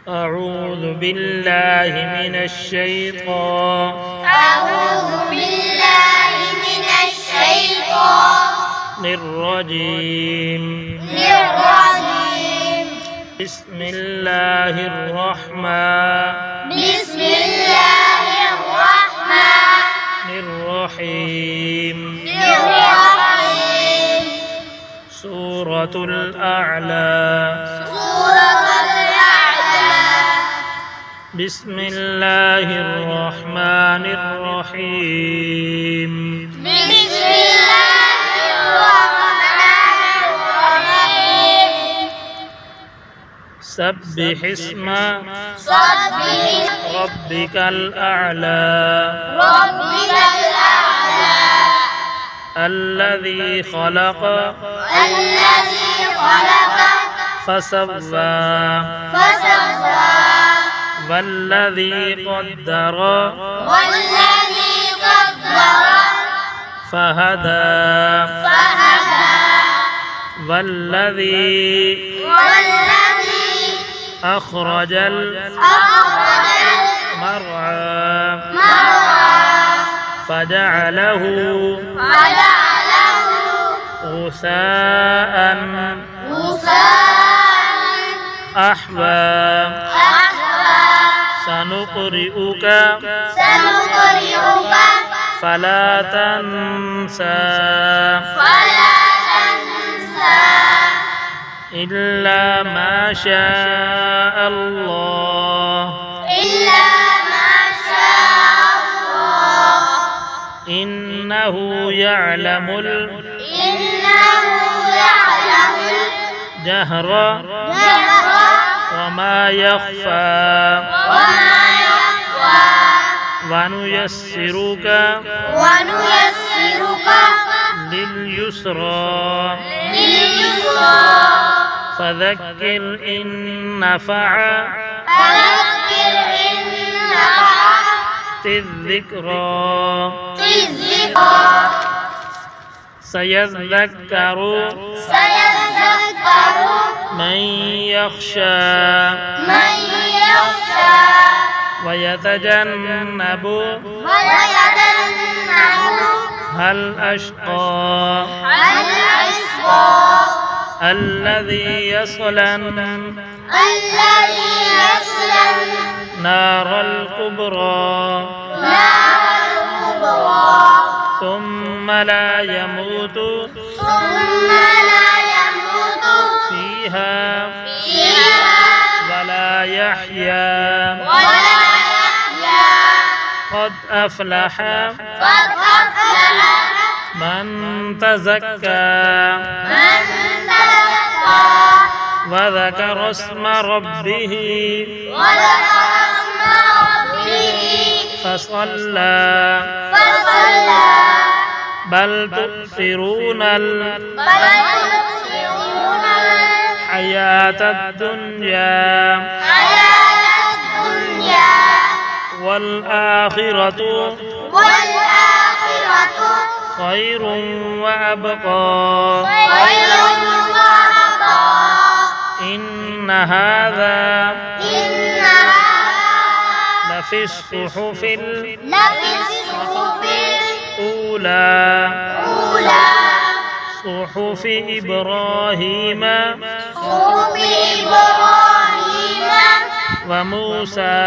أعوذ بالله من الشيطان الرجيم. بسم الله الرحمن الرحيم. سورة الأعلى. بسم الله الرحمن الرحيم. سبح اسم ربك الأعلى الذي خلق فسوى والذي قدر فهدى والذي أخرج المرعى فجعله غثاء أحوى سنقرئك فلا تنسى إلا ما شاء الله إنه يعلم الجهر وما يخفى ونيسرك لليسرى فذكر إن نفعت الذكرى سيذكر من يخشى ويتجنبها الأشقى الذي يصلى النار الكبرى ثم لا يموت فيها ولا يحيا قد أفلح من تزكى وذكر اسم ربه فصلى بل تؤثرون الحياة الدنيا والآخرة خير وأبقى إن هذا لفي الصحف الأولى صحف إبراهيم وموسى.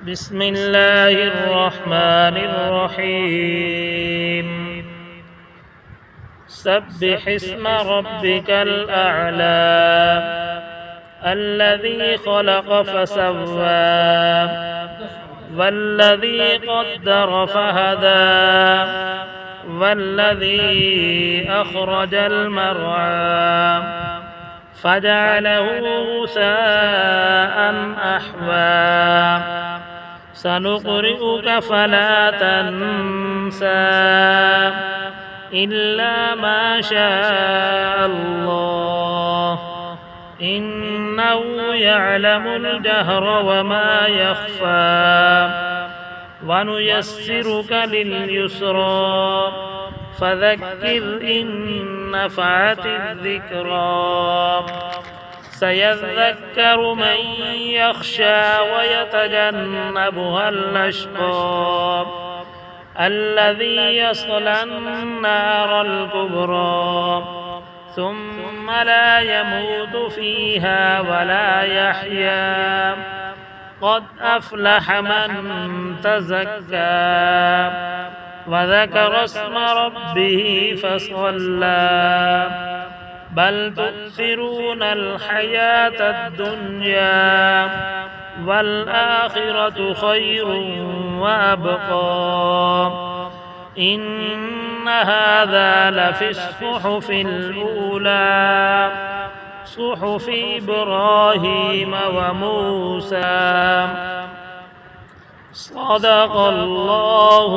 بسم الله الرحمن الرحيم. سبح اسم ربك الأعلى الذي خلق فسوى والذي قدر فهدى والذي أخرج المرعى فجعله غثاء أحوى سنقرئك فلا تنسى إلا ما شاء الله إنه يعلم الجهر وما يخفى ونيسرك لليسرى فذكر إن نفعت الذكرى سيذكر من يخشى ويتجنبها الأشقى الذي يصلى النار الكبرى ثم لا يموت فيها ولا يحيا قد أفلح من تزكى وذكر اسم ربه فصلى بل تؤثرون الحياة الدنيا والآخرة خير وأبقى إن هذا لفي الصحف الأولى صحف إبراهيم وموسى صدق الله